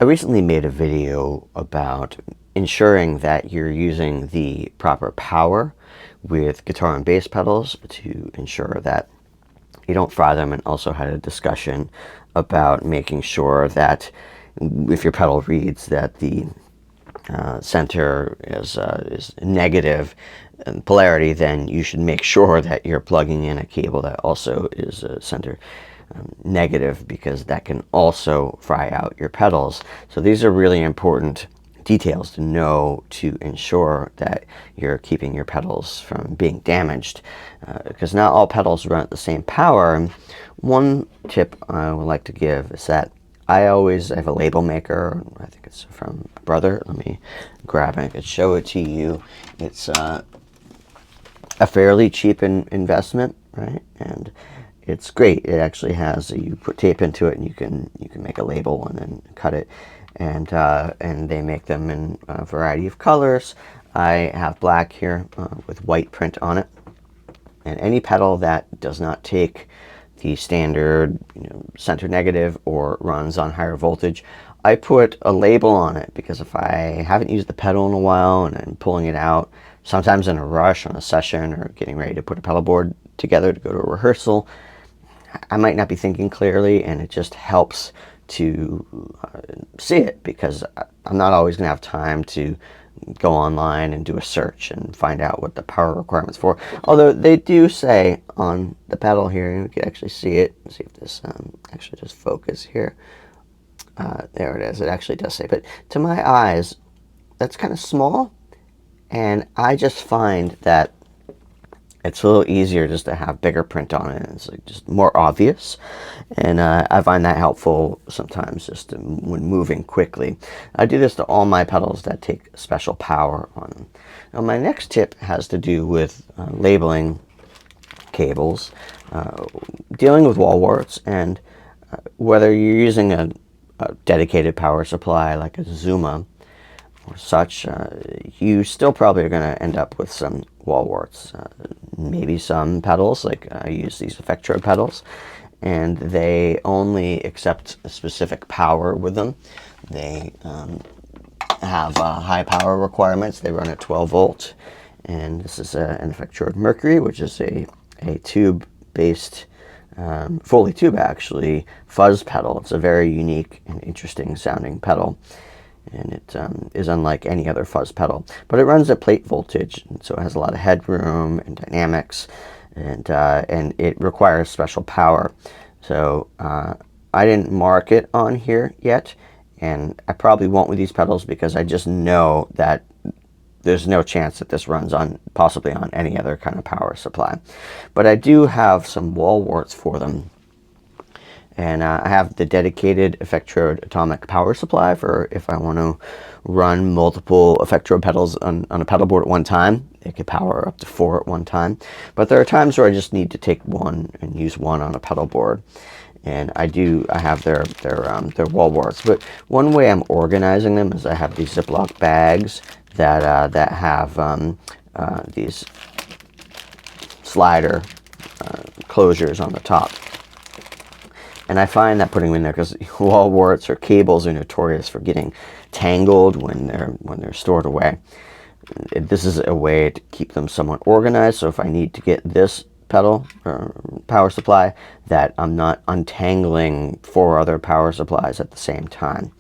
I recently made a video about ensuring that you're using the proper power with guitar and bass pedals to ensure that you don't fry them, and also had a discussion about making sure that if your pedal reads that the center is negative polarity, then you should make sure that you're plugging in a cable that also is center negative, because that can also fry out your pedals. So these are really important details to know to ensure that you're keeping your pedals from being damaged, because not all pedals run at the same power. One tip I would like to give is that I have a label maker. I think it's from my brother. Let me grab it. I could show it to you. It's a fairly cheap investment, right? And it's great. It actually has, you put tape into it and you can make a label and then cut it. And they make them in a variety of colors. I have black here with white print on it. And any pedal that does not take the standard, center negative or runs on higher voltage, I put a label on it, because if I haven't used the pedal in a while and I'm pulling it out, sometimes in a rush on a session or getting ready to put a pedal board together to go to a rehearsal, I might not be thinking clearly, and it just helps to see it, because I'm not always going to have time to go online and do a search and find out what the power requirements for. Although they do say on the pedal here, you can actually see it. Let's see if this actually just focus here. There it is. It actually does say, but to my eyes, that's kind of small, and I just find that it's a little easier just to have bigger print on it. It's like just more obvious, and I find that helpful sometimes just when moving quickly. I do this to all my pedals that take special power on them. Now my next tip has to do with labeling cables, dealing with wall warts, and whether you're using a dedicated power supply like a Zuma or such, you still probably are going to end up with some wall warts. Maybe some pedals, like I use these Effectrode pedals, and they only accept a specific power with them. They have high power requirements. They run at 12 volt, and this is an Effectrode Mercury, which is a tube-based, fully tube actually, fuzz pedal. It's a very unique and interesting sounding pedal, and it is unlike any other fuzz pedal, but it runs at plate voltage, and so it has a lot of headroom and dynamics, and it requires special power. So I didn't mark it on here yet, and I probably won't with these pedals, because I just know that there's no chance that this runs on possibly on any other kind of power supply. But I do have some wall warts for them. And I have the dedicated Effectrode atomic power supply for if I want to run multiple Effectrode pedals on a pedal board at one time. It could power up to 4 at one time. But there are times where I just need to take one and use one on a pedal board. And I have their wall warts. But one way I'm organizing them is I have these Ziploc bags that have these slider closures on the top. And I find that putting them in there, because wall warts or cables are notorious for getting tangled when they're stored away. This is a way to keep them somewhat organized, so if I need to get this pedal or power supply, that I'm not untangling 4 other power supplies at the same time.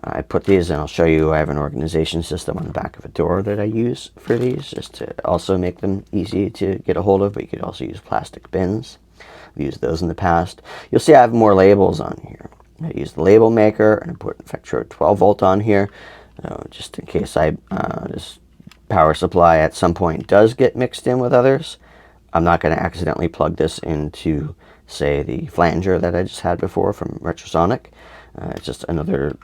I put these, and I'll show you, I have an organization system on the back of a door that I use for these, just to also make them easy to get a hold of, but you could also use plastic bins. I've used those in the past. You'll see I have more labels on here. I use the label maker, and I put Effectrode 12 volt on here, just in case this power supply at some point does get mixed in with others. I'm not going to accidentally plug this into, say, the flanger that I just had before from Retrosonic. It's just another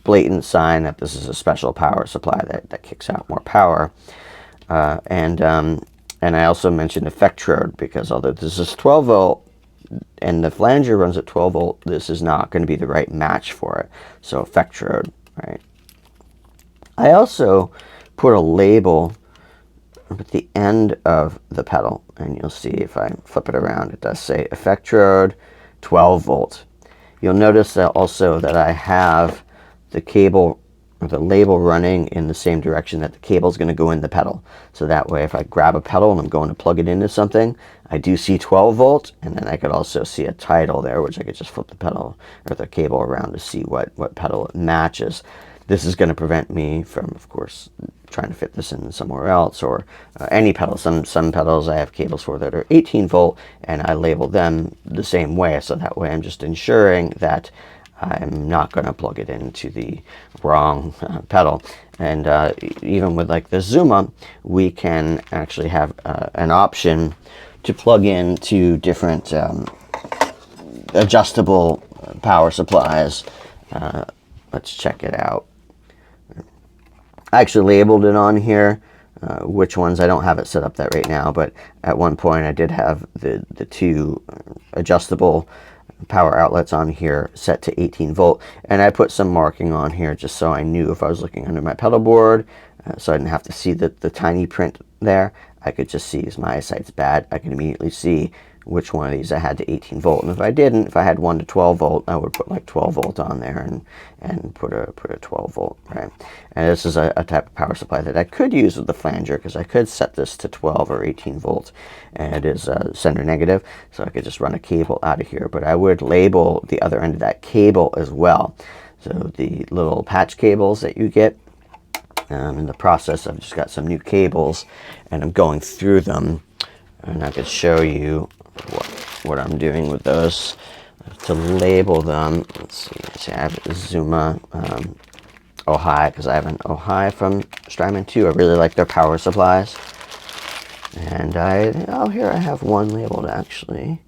blatant sign that this is a special power supply that kicks out more power. And I also mentioned Effectrode, because although this is 12 volt and the flanger runs at 12 volt, this is not going to be the right match for it. So Effectrode, right? I also put a label at the end of the pedal, and you'll see if I flip it around, it does say Effectrode 12 volt. You'll notice that also that I have the cable or the label running in the same direction that the cable is going to go in the pedal. So that way, if I grab a pedal and I'm going to plug it into something, I do see 12 volt, and then I could also see a title there, which I could just flip the pedal or the cable around to see what pedal it matches. This is going to prevent me from, of course, trying to fit this in somewhere else, or any pedal. Some pedals I have cables for that are 18 volt, and I label them the same way, so that way I'm just ensuring that I'm not going to plug it into the wrong pedal. And even with like the Zuma, we can actually have an option to plug into different adjustable power supplies. Let's check it out. I actually labeled it on here, which ones. I don't have it set up that right now, but at one point I did have the two adjustable power outlets on here set to 18 volt, and I put some marking on here just so I knew if I was looking under my pedal board, so I didn't have to see the tiny print there. I could just see, as my eyesight's bad, I could immediately see which one of these I had to 18 volt. And if I didn't, if I had one to 12 volt, I would put like 12 volt on there and put a 12 volt, right? And this is a type of power supply that I could use with the flanger, because I could set this to 12 or 18 volt, and it is sender negative, so I could just run a cable out of here. But I would label the other end of that cable as well. So the little patch cables that you get, in the process, I've just got some new cables, and I'm going through them, and I could show you what I'm doing with those to label them. Let's see, I have a Zuma Ojai, because I have an Ojai from Strymon 2. I really like their power supplies. And here I have one labeled actually.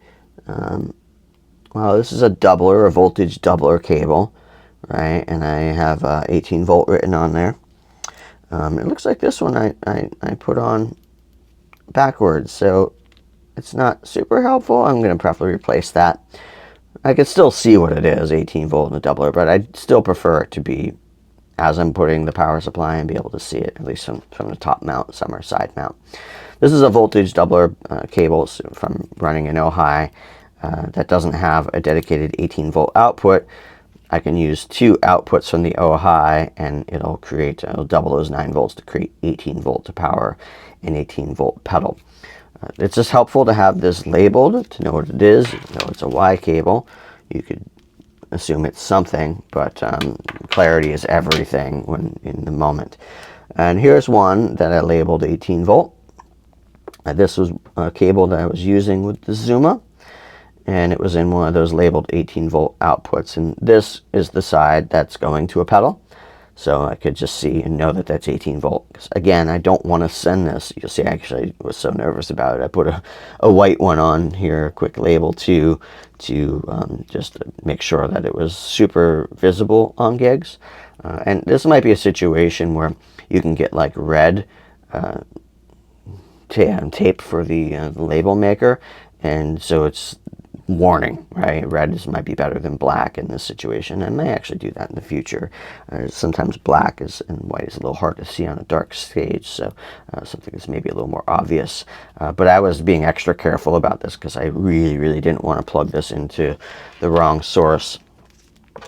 Well, this is a doubler, a voltage doubler cable, right? And I have 18 volt written on there. It looks like this one I put on backwards, so it's not super helpful. I'm going to probably replace that. I can still see what it is, 18 volt and a doubler, but I still prefer it to be as I'm putting the power supply and be able to see it, at least from the top mount, some are side mount. This is a voltage doubler cable from running an Ojai that doesn't have a dedicated 18 volt output. I can use two outputs from the Ojai, and it'll double those 9 volts to create 18 volt to power an 18 volt pedal. It's just helpful to have this labeled, to know what it is. You know it's a Y cable. You could assume it's something, but clarity is everything when in the moment. And here's one that I labeled 18 volt. This was a cable that I was using with the Zuma, and it was in one of those labeled 18 volt outputs. And this is the side that's going to a pedal. So I could just see and know that that's 18 volt. 'Cause again, I don't want to send this. You'll see I actually was so nervous about it. I put a white one on here, a quick label too, to just make sure that it was super visible on gigs. And this might be a situation where you can get like red tape for the label maker, and so it's warning, right? Red might be better than black in this situation. I may actually do that in the future. Sometimes black and white is a little hard to see on a dark stage, so something that's maybe a little more obvious. But I was being extra careful about this because I really didn't want to plug this into the wrong source.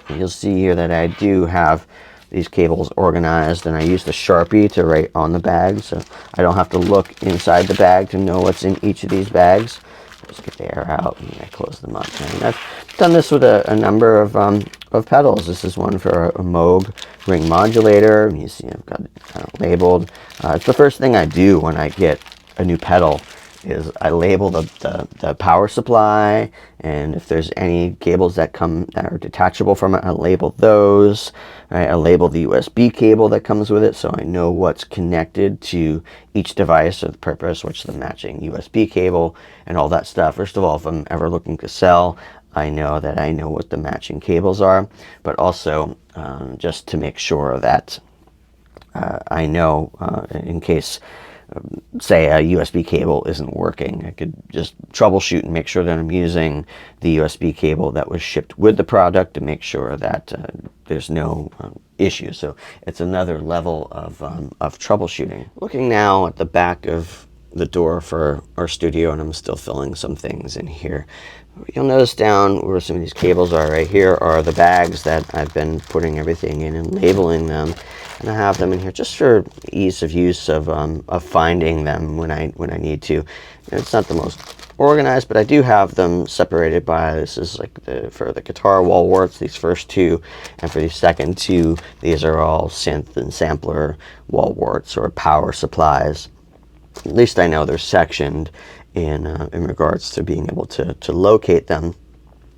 And you'll see here that I do have these cables organized, and I use the Sharpie to write on the bag, so I don't have to look inside the bag to know what's in each of these bags. Just get the air out and I close them up. And I've done this with a number of pedals. This is one for a Moog ring modulator. You see I've got it labeled. It's the first thing I do when I get a new pedal is I label the power supply, and if there's any cables that are detachable from it, I label those. I label the USB cable that comes with it, so I know what's connected to each device or the purpose, which is the matching USB cable and all that stuff. First of all, if I'm ever looking to sell, I know that I know what the matching cables are, but also just to make sure that I know in case say a USB cable isn't working, I could just troubleshoot and make sure that I'm using the USB cable that was shipped with the product to make sure that there's no issue. So it's another level of troubleshooting. Looking now at the back of the door for our studio, and I'm still filling some things in here. You'll notice down where some of these cables are right here are the bags that I've been putting everything in and labeling them, and I have them in here just for ease of use of finding them when I need to. It's not the most organized, but I do have them separated by, this is like for the guitar wall warts, these first two, and for these second two, these are all synth and sampler wall warts or power supplies. At least I know they're sectioned in regards to being able to locate them.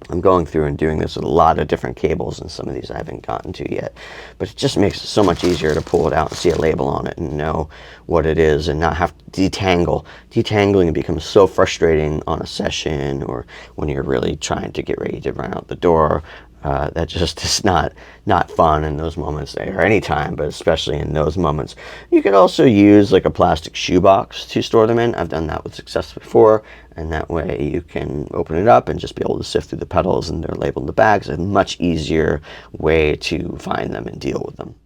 I'm going through and doing this with a lot of different cables, and some of these I haven't gotten to yet. But it just makes it so much easier to pull it out and see a label on it and know what it is and not have to detangle. Detangling becomes so frustrating on a session or when you're really trying to get ready to run out the door. That just is not fun in those moments, or any time, but especially in those moments. You could also use like a plastic shoebox to store them in. I've done that with success before, and that way you can open it up and just be able to sift through the pedals, and they're labeled in the bags. A much easier way to find them and deal with them.